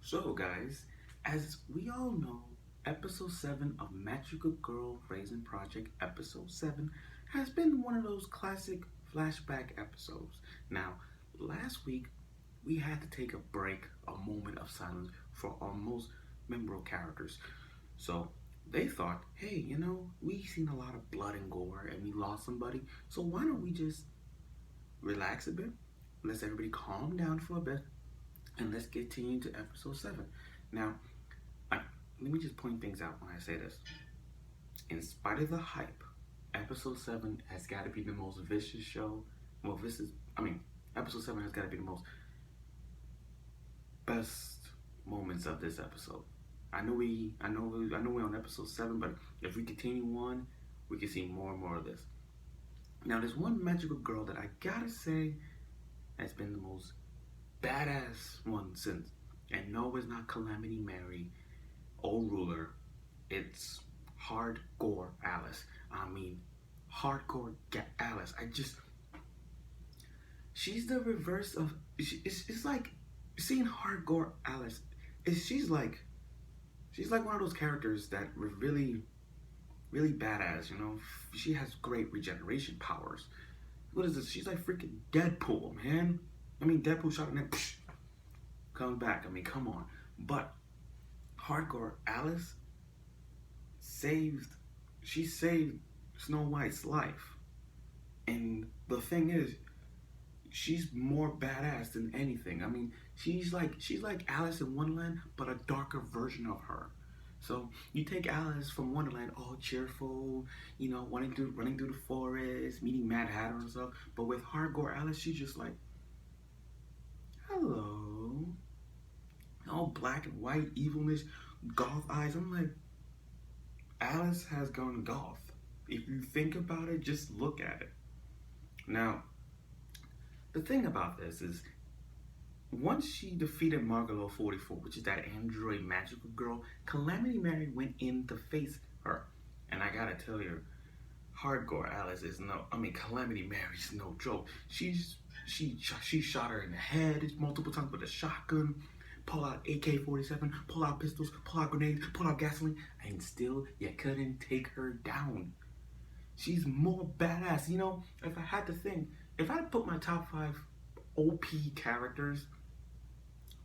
So, guys, as we all know, episode 7 of Magical Girl Raising Project, episode 7, has been one of those classic flashback episodes. Now, last week, we had to take a break, a moment of silence for our most memorable characters. So, they thought, hey, we've seen a lot of blood and gore and we lost somebody, so why don't we just relax a bit? Let's everybody calm down for a bit and let's continue to episode 7. Now, I, let me just point things out when I say this. In spite of the hype, episode 7 has got to be the most vicious show. Well, episode 7 has got to be the most best moments of this episode. I know we're on episode 7, but if we continue on, we can see more and more of this. Now, there's one magical girl that I gotta say has been the most badass one since. And no, it's not Calamity Mary, old ruler. It's hardcore Alice. Hardcore Alice. She's the reverse of. It's like seeing hardcore Alice. She's like one of those characters that were really, really badass. She has great regeneration powers. What is this? She's like freaking Deadpool, man. Deadpool shot and then comes back. Come on. But hardcore Alice saved Snow White's life. And the thing is, she's more badass than anything. She's like Alice in Wonderland, but a darker version of her. So you take Alice from Wonderland, all cheerful, running through the forest, meeting Mad Hatter and stuff. But with hardcore Alice, she's just like, hello, all black and white, evilness, goth eyes. I'm like, Alice has gone goth. If you think about it, just look at it. Now, the thing about this is, once she defeated Margalo 44, which is that android magical girl, Calamity Mary went in to face her. And I gotta tell you, hardcore Alice is Calamity Mary's no joke. She shot her in the head multiple times with a shotgun, pull out AK-47, pull out pistols, pull out grenades, pull out gasoline, and still you couldn't take her down. She's more badass. If I had to think, if I had to put my top 5 OP characters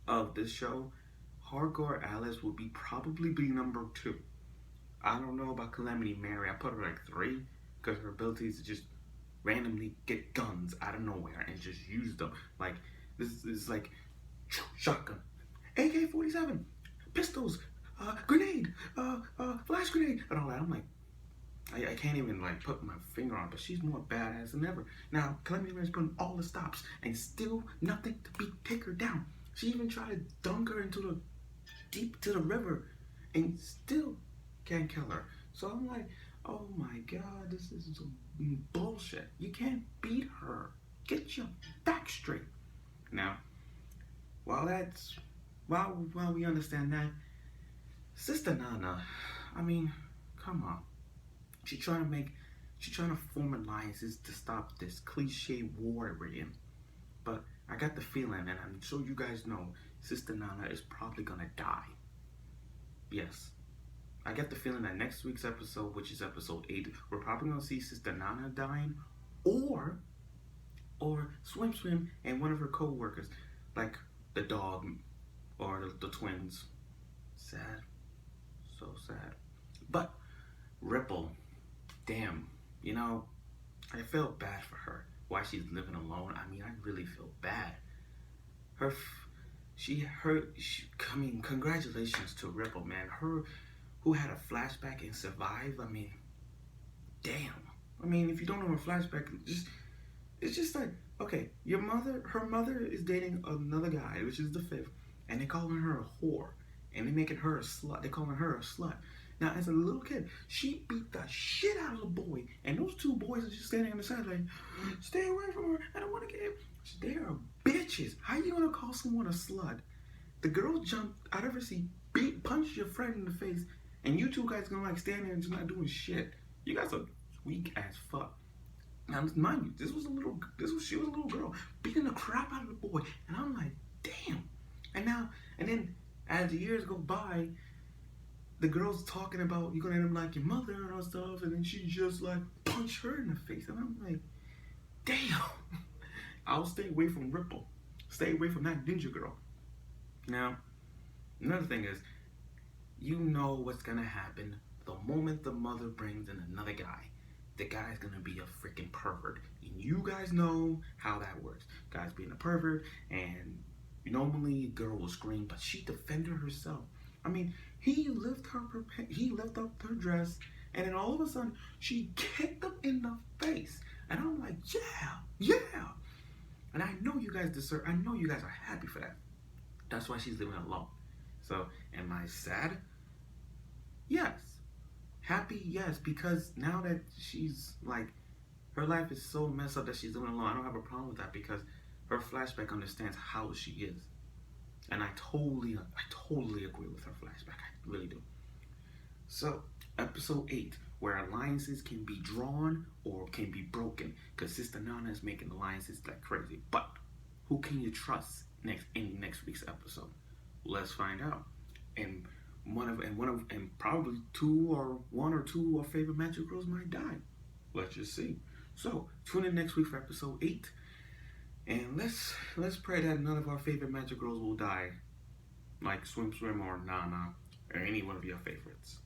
of this show, hardcore Alice would probably be number 2. I don't know about Calamity Mary. I put her like 3 because her ability is to just randomly get guns out of nowhere and just use them. Like, this is like shotgun, AK-47, pistols, grenade, flash grenade, and all that. I'm like, I can't even put my finger on it, but she's more badass than ever. Now, Calamity Mary's putting all the stops and still nothing to take her down. She even tried to dunk her into deep to the river and still can't kill her. So I'm like, oh my god, this is some bullshit. You can't beat her. Get your back straight. Now, while we understand that, Sister Nana, come on. She's trying to form alliances to stop this cliche war we're in. But I got the feeling, and I'm sure you guys know, Sister Nana is probably gonna die. Yes. I get the feeling that next week's episode, which is episode 8, we're probably gonna see Sister Nana dying, or Swim and one of her co-workers, like the dog or the twins. Sad. So sad. But Ripple, damn, I felt bad for her. Why she's living alone. I really feel bad. Congratulations to Ripple, man. Her who had a flashback and survived. Damn. If you don't know her flashback, it's just like, okay, her mother is dating another guy, which is the 5th, and they calling her a whore, and they making her a slut. They calling her a slut. Now, as a little kid, she beat the shit out of the boy, and those 2 boys are just standing on the side like, stay away from her, I don't want to get him. They are bitches. How you gonna call someone a slut? The girl jumped out of her seat, punched your friend in the face, and you 2 guys gonna stand there and just not doing shit. You guys are weak as fuck. Now, mind you, she was a little girl beating the crap out of the boy, and I'm like, damn. And then As the years go by, the girl's talking about you're gonna end up like your mother and all stuff, and then she just like punch her in the face, and I'm like, damn. I'll stay away from Ripple. Stay away from that ninja girl. Now, another thing is, you know what's gonna happen the moment the mother brings in another guy. The guy's gonna be a freaking pervert, and you guys know how that works. Guy's being a pervert, and normally a girl will scream, but she defended herself. I mean, he lift up her dress, and then all of a sudden she kicked him in the face, and I'm like, yeah, yeah. And I know you guys deserve. I know you guys are happy for that. That's why she's living alone. So, am I sad? Yes. Happy? Yes. Because now that she's like, her life is so messed up that she's living alone. I don't have a problem with that because her flashback understands how she is, and I totally agree with her flashback. I really do. So, episode 8, where alliances can be drawn or can be broken, because Sister Nana is making alliances like crazy. But who can you trust in next week's episode? Let's find out. And probably one or two of our favorite magic girls might die. Let's just see. So tune in next week for episode 8, and let's pray that none of our favorite magic girls will die, like Swim Swim or Nana or any one of your favorites.